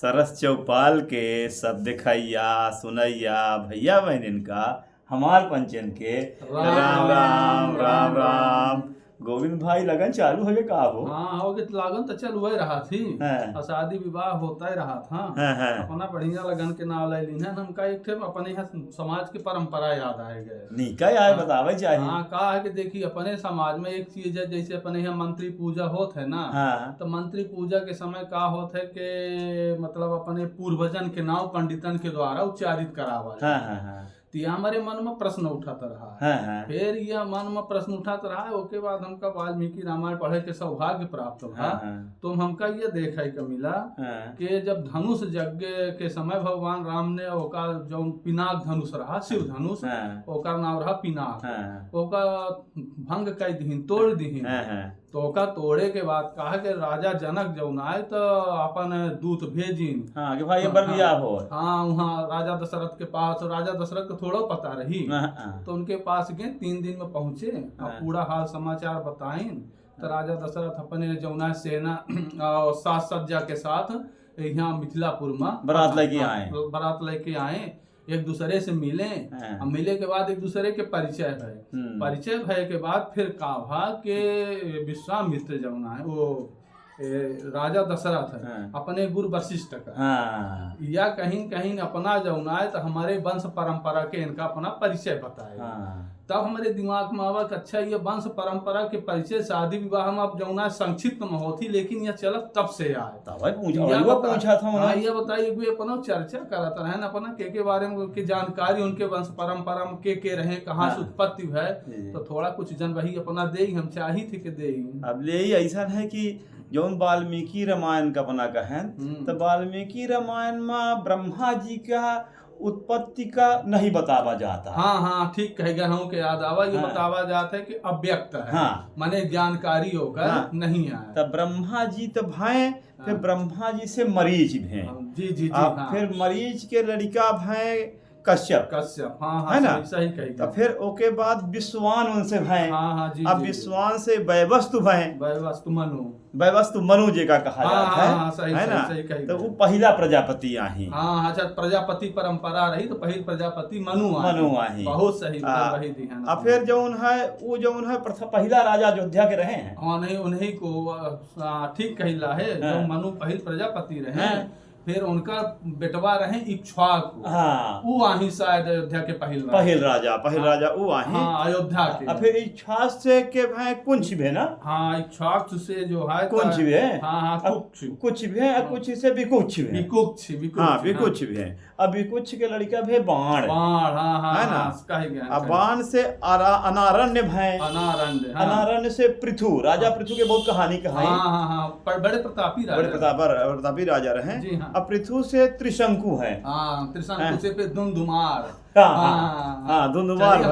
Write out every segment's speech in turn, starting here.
सरस चौपाल के सब देखैया सुनैया भैया बहनिन का हमार पंचन के राम राम राम राम। गोविंद भाई लगन चालू है का हो? हाँ हो गए लागन तो चल हुए रहा थी। हाँ। और शादी विवाह होता ही रहा था। हाँ। अपना बढ़िया लगन के नाम ले लीन हमका एक थे अपने यहाँ समाज की परंपरा याद आए गए। निका यार बतावे चाहिए। हाँ कहा है कि देखिए अपने समाज में एक चीज है, जैसे अपने यहाँ मंत्री पूजा होत है ना। हाँ। तो मंत्री पूजा के समय का होत है कि मतलब अपने पूर्वजन के नाम पंडितन के द्वारा उच्चारित करावा। हाँ। तो ये हमारे मन में प्रश्न उठाता रहा। हाँ। फिर यह मन में प्रश्न उठाता रहा। उसके बाद हमका वाल्मीकि रामायण पढ़े के सौभाग्य प्राप्त हुआ। तो हमका ये देखा का मिला कि जब धनुष यज्ञ के समय भगवान राम ने ओका जो पिनाक धनुष रहा, शिव धनुष, ओका नाम रहा पिनाक, ओका भंग कर दीन, तोड़ दीन। तो ओका तोड़े के बाद कहा कि राजा जनक जौन आए तो अपन दूत भेजिन। हाँ कि भाई बर बियाह हो। हाँ वहाँ राजा दशरथ के पास, राजा दशरथ को थोड़ा पता रही। तो उनके पास गए, 3 दिन में पहुंचे और पूरा हाल समाचार बताइन। तो राजा दशरथ अपने जौना सेना और साज सज्जा के साथ यहाँ मिथिलापुर में बारात लेके आए, एक दूसरे से मिले। मिले के बाद एक दूसरे के परिचय भय के बाद फिर कहा कि विश्वामित्र जौना है वो राजा दशरथ अपने गुरु वशिष्ठ का या कहीं अपना जौना है तो हमारे वंश परंपरा के इनका अपना परिचय बताए। तब हमारे दिमाग में आवा कि अच्छा ये वंश परंपरा के परिचय शादी विवाह में अब जौना संक्षिप्त में होती, लेकिन यह चलत तब से आए। ये बताइए अपना चर्चा करता रहे अपना के बारे में की जानकारी, उनके वंश परंपरा में के रहे, कहाँ से उत्पत्ति है, तो थोड़ा कुछ जन वही अपना दे हम चाही थी कि दे। अब ले ऐसा है कि जौन वाल्मीकि रामायण का बना कहें तो वाल्मीकि रामायण में ब्रह्मा जी का उत्पत्ति का नहीं बतावा जाता। हाँ ठीक कहेगा हम के याद आवा। ये बतावा जाता है कि अव्यक्त है, माने जानकारी होकर नहीं आया। तब ब्रह्मा जी तो भय, फिर ब्रह्मा जी से मरीच भय, जी फिर मरीच के लड़का भय कश्यप। है ना, सही कही। तो फिर ओके बाद विश्वान उनसे भय। अब विश्वान से वैवस्तु भय, वैवस्तु मनु जी का कहा जाता है ना। तो वो पहला प्रजापति आही। अच्छा प्रजापति परंपरा रही तो पहली प्रजापति मनु आही। बहुत सही वही दी है। अब फिर जौन है वो जौन है पहला राजा अयोध्या के रहे हैं। नहीं उन्हीं को ठीक कहिला है, जो मनु पहल प्रजापति रहे। फिर उनका बेटवा रहे इक्ष्वाकु। वो आही शायद अयोध्या के पहल राजा वो आही अयोध्या के। फिर इक्ष्वाक से के भाई कुंच भी ना। इक्ष्वाक से जो है कुंच भी है। कुछ भी है, कुछ से विकुक्ष भी है। विकुक्ष भी है। अब विकुक्ष के लड़का भी बाण है ना। अब बाण से अनारण्य भय, अनारण्य से पृथु, राजा पृथु के बहुत कहानी बड़े प्रतापी राजा रहे। अब पृथु से त्रिशंकु है। त्रिशंकु से फिर धुंधुमार। धुंधुमार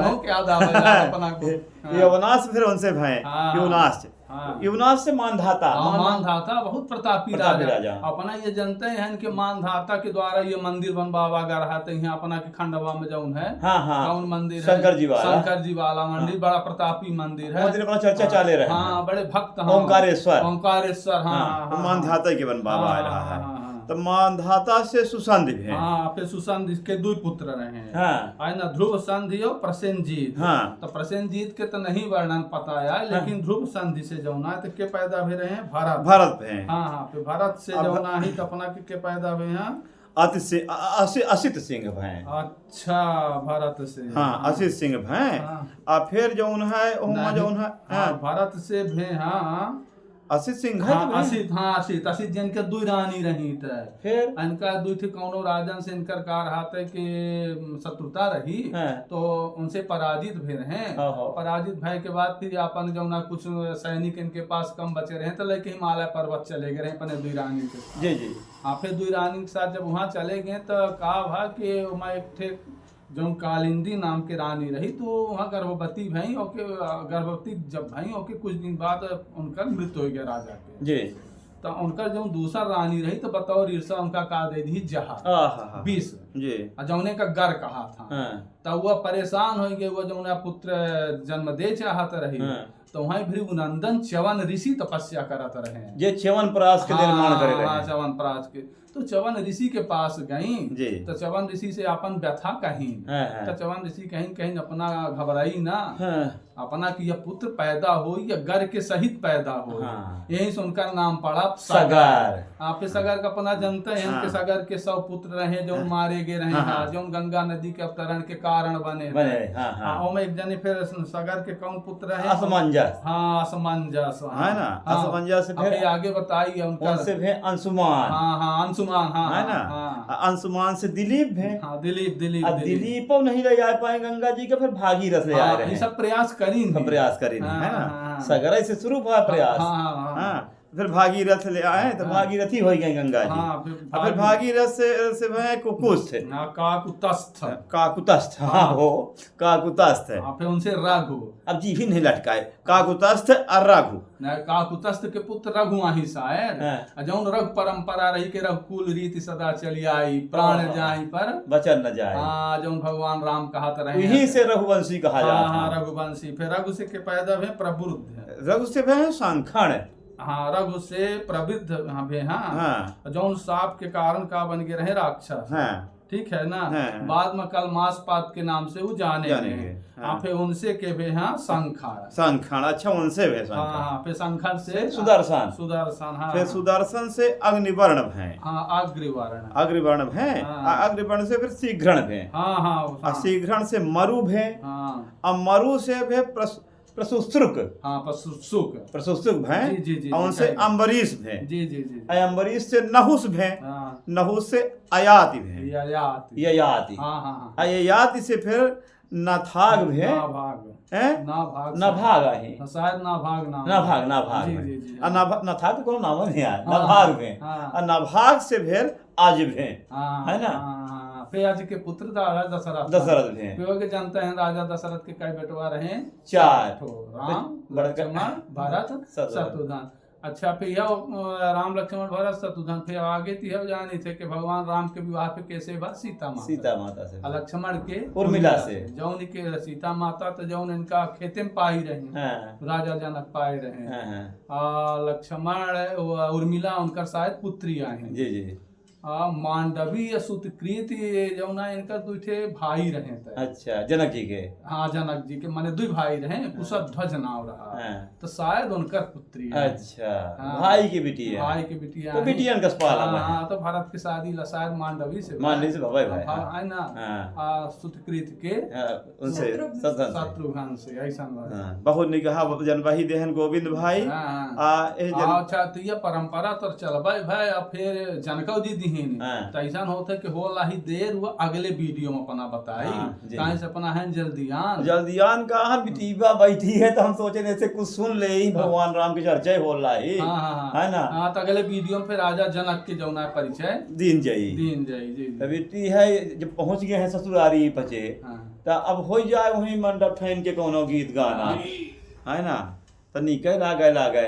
यवनाश फिर उनसे भय, युवनाश से मानधाता बहुत प्रतापी राजा। अपना ये जानते हैं कि मानधाता के द्वारा ये मंदिर बनवावा गा रहा था यहाँ अपना के खंडवा में जौन है। कौन मंदिर है? शंकर जी वाला मंदिर, बड़ा प्रतापी मंदिर है। चर्चा चले रहे। बड़े भक्त ओंकारेश्वर मानधाता के बनवावा आ रहा है। तो मानधाता से सुसंधि है। फिर सुसंधि के 2 पुत्र रहे हैं ना, ध्रुव संधि और प्रसेनजीत। तो प्रसेनजीत के तो नहीं वर्णन पता है, लेकिन ध्रुव संधि से जौना है तो के पैदा हुए रहे हैं भारत पे। फिर भारत से जौना ही तो अपना के पैदा हुए हैं असित सिंह भय। अच्छा भारत से असित सिंह भय। फिर जौन है भारत से भे असित सिंह असित जिनके 2 रानी रही थे। फिर इनका 2 थे कौनो राजन से इनकर का रहा था कि शत्रुता रही। तो उनसे पराजित भी रहे। पराजित भय के बाद फिर अपन जौना कुछ सैनिक इनके पास कम बचे रहे तो लेके हिमालय पर्वत चले गए अपने 2 रानी के। जी फिर 2 रानी के साथ जब वहाँ चले गए तो कहा भा कि एक थे जो कालिंदी नाम की रानी रही, तो वहाँ गर्भवती भई। गर्भवती जब भई कुछ दिन बाद उनका मृत्यु हो गया राजा के जी। तो उनका जो दूसरा रानी रही तो बतौर ईर्षा उनका का दे दी जहर 20 जी। जौने का गर कहा था। तब वह परेशान हो गए, वो जौना पुत्र जन्म दे चाहत रही। तो वहीं भृगुनंदन च्यवन ऋषि तपस्या करत रहे। ये च्यवनप्राश के निर्माण करे रहे। च्यवनप्राश के तो च्यवन ऋषि के पास गई। तो च्यवन ऋषि से अपन व्यथा कहीं। तो च्यवन ऋषि कहीं कहीं अपना घबराई ना, अपना कि यह पुत्र पैदा हो या गर के सहित पैदा हो। यही से उनका नाम पड़ा सगर। आप सगर का अपना जानते हैं कि सगर के 100 पुत्र रहे जो मारे गए रहे, जो गंगा नदी के अवतरण के कारण बने। एक जने फिर सगर के कौन पुत्र रहे? असमंजस। हाँ, असमंजस है ना। असमंजस फिर आगे बताइए उनका से अंशुमान। हाँ, अंशुमान। हाँ है ना। अंशुमान से दिलीप है। हाँ, दिलीप नहीं ले जा पाए गंगा जी के, फिर भागीरथ ले आ रहे हैं। सब प्रयास करी है ना। सगरा से शुरू हुआ प्रयास। फिर भागीरथ ले आए तो भागीरथ ही हो गए गंगा जी। फिर भागीरथ से वह कुकुस्थ काकुतस्थ। हाँ हो काकुतस्थ है। फिर उनसे रघु, अब जी भी नहीं लटकाए, काकुतस्थ और रघु। काकुतस्थ के पुत्र रघु आही शायद। जौन रघु परंपरा रही के रघुकुल रीति सदा चली आई, प्राण जाई पर वचन न जाए। हाँ, जौन भगवान राम कहत रहे, यही से रघुवंशी कहा जाता है। हाँ, रघुवंशी। फिर रघु से के पैदा हुए प्रबुद्ध। रघु से वह सांखण। हाँ, रघु से प्रवृद्ध। हाँ, जौन साप के कारण का बन के रहे राक्षस। ठीक है ना। बाद में कल मास पात के नाम से वो जाने फिर उनसे के भी संखाण। अच्छा, उनसे भी हाँ, फिर संखाण से सुदर्शन। हाँ, फिर सुदर्शन से अग्निवर्ण भय। हाँ, अग्निवर्ण भय। अग्निवर्ण से फिर शीघ्रण भय। हाँ, शीघ्रण से मरु भय। अब मरु से भय प्रसुश्रुक। हाँ, प्रसुश्रुक भय। और उनसे अम्बरीश भय। अम्बरीश से नहुस भय। नहुस से अयाति भय। अयाति से फिर नथाग भय। नभाग है शायद, नभाग नथाग तो कोनो नाम नहीं है। नभाग भय। नभाग से फिर आज भय, है ना। फिर आज के पुत्र दशरथ थे। फिर जानते हैं राजा दशरथ के कई बेटवा रहे? 4। राम, लक्ष्मण, भरत, शत्रुघ्न। अच्छा, फिर यह राम, लक्ष्मण, भरत, शत्रुघ्न। फिर आगे तो जाने थे कि भगवान राम के विवाह पे कैसे बा? सीता माता से। लक्ष्मण के उर्मिला से। जौन के सीता माता तो जौन इनका खेते में पाई रहे, राजा जनक पाए रहे। लक्ष्मण उर्मिला उनका शायद पुत्री आए। जी। मांडवी या सुतकृत जौना इनका दूठे भाई रहे थे। अच्छा, जनक जी के। हाँ, जनक जी के माने 2 भाई रहे। कुशध्वज नाम रहा। तो शायद उनकर पुत्री। अच्छा, भाई की बेटी है। भाई की बेटी तो बेटियन का सवाल है। हाँ, तो भरत की शादी शायद मांडवी से भाई है ना। सुतकृत के उनसे शत्रुघ्न से ऐसा बहुत निगाह जनवाही देहन गोविंद भाई। अच्छा, तो ये परंपरा तो चलबे भाई। फिर जनकौ जी तो ऐसा होता है कि होला ही देर हुआ अगले वीडियो में अपना बताई। कहीं से अपना है जल्दियान का बिटीबा बैठी है तो हम सोचे ऐसे कुछ सुन ले ही भगवान राम की चर्चा हो रहा है ना। हाँ, तो अगले वीडियो में फिर राजा जनक के जौना परिचय दिन जाई जी। बेटी है जब पहुंच गए हैं ससुरारी पचे तो अब हो जाए वही मंडप ठहन के कोनो गीत गाना, है ना। तो निकल लागे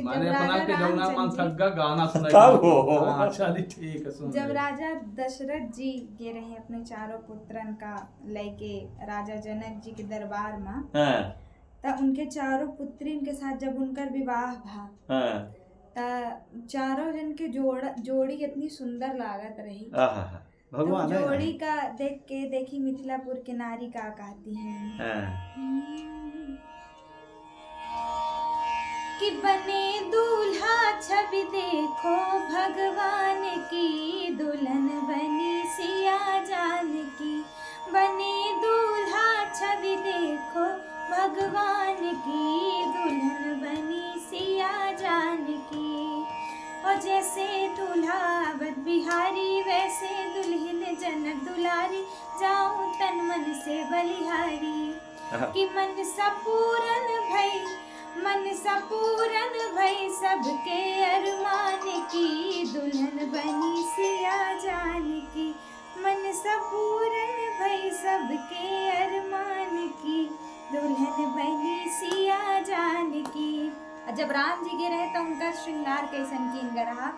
माने अपना के जौना मन थग्गा गाना सुनाई। चलिए ठीक है, सुन। जब राजा दशरथ जी गे रहे अपने 4 पुत्रन का लेके राजा जनक जी के दरबार में, तो उनके 4 पुत्रीन के साथ जब उनकर विवाह भा, तो 4 जन के जोड़ी इतनी सुंदर लागत रही। भगवान तो जोड़ी का देख के देखी मिथिलापुर के नारी का कहती हैं कि बने दूल्हा छवि देखो भगवान की, दुल्हन बनी सिया जान की। बने दूल्हा छवि देखो भगवान की, दुल्हन बनी सिया जान की। और जैसे दूल्हा अवध बिहारी, वैसे दुल्हन जनक दुलारी। जाऊं तन मन से बलिहारी, कि मन सपूरन भई, मन सपूरन भई सबके अरमान की, दुल्हन बनी सिया जान की। मन सपूरन भई सबके अरमान की, दुल्हन बनी सिया जान की। जब राम जी गे रहे तो उनका श्रृंगार कैसन किन रहा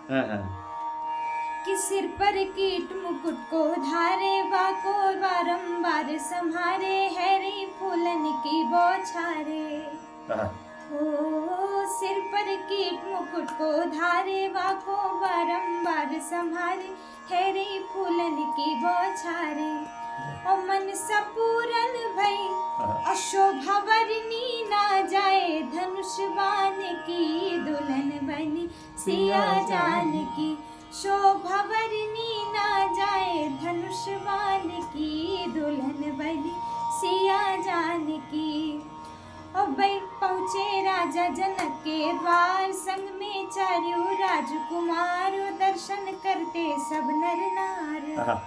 कि सिर पर कीट मुकुट को धारे, बाको बारंबार संहारे, हैरी फूलन की बौछारे। सिर पर कीट मुकुट को धारे वाको बारंबार संभारे हेरे फूलन की बौछारे ओ मन सपूरन भई अशोभा वरनी ना जाए धनुष बाण की दुल्हन बनी सिया जान की शोभा वरनी ना जाए धनुष बाण की दुल्हन बनी सिया जान की। और भाई पहुँचे राजा जनक के द्वार संग में चारों राजकुमार दर्शन करते सब नर नार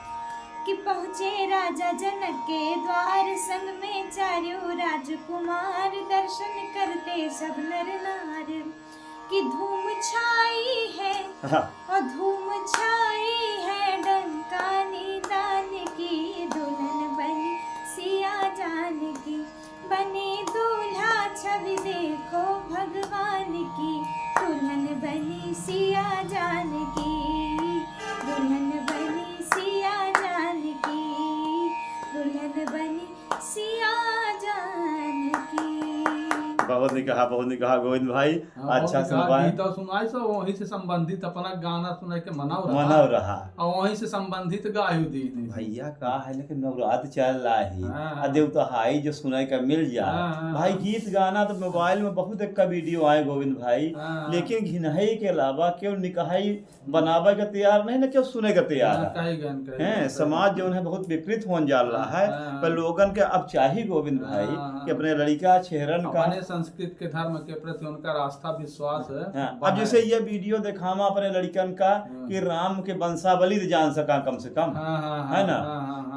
कि पहुँचे राजा जनक के द्वार संग में चारों राजकुमार दर्शन करते सब नर नार कि धूम छाई है और धूम छाई है डंका निदान की दुल्हन बनी सिया जान की बने दूल्हा छवि देखो भगवान की दुल्हन बनी सिया जान की दुल्हन बनी सिया जान की दुल्हन बनी सिया जान की। बहुत नहीं कहा गोविंद भाई, अच्छा सुनवाई तो सुनाई सब वहीं से संबंधित अपना गाना सुनाई के मनाव रहा और वहीं से संबंधित गायु दी भैया का है लेकिन नवरात्र चल रहा है देव तो हाई जो सुनाई का मिल जाए भाई। गीत गाना तो मोबाइल में बहुत एक का वीडियो आए गोविंद भाई, लेकिन घिनहाई के अलावा क्यों निकाही बनावे का तैयार नहीं ना क्यों सुने का तैयार है। समाज जो है बहुत विकृत होने जा रहा है, पर लोगन के अब चाहिए गोविंद भाई कि अपने लड़का चेहरन का संस्कृत के धर्म के प्रति उनका आस्था विश्वास है। अब जैसे ये वीडियो दिखावा अपने लड़कन का कि राम के वंशावली जान सका कम से कम है ना,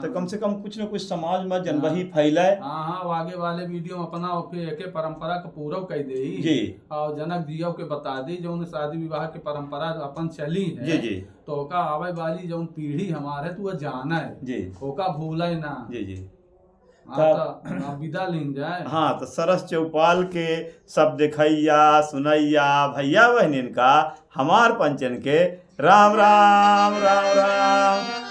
तो कम से कम कुछ न कुछ समाज में जनबही फैलाए। आगे वाले वीडियो में अपना एक परंपरा का पूरा कह दे जी और जनक जियो के बता दी जो शादी विवाह के परंपरा अपन चली है जी जी तो का आवे वाली जो पीढ़ी हमारे तू जाना है जी ओका भूले ना जी जी विदा लीन जाए। हाँ तो सरस चौपाल के सब देखैया सुनैया भैया बहनिन का हमार पंचन के राम राम राम राम।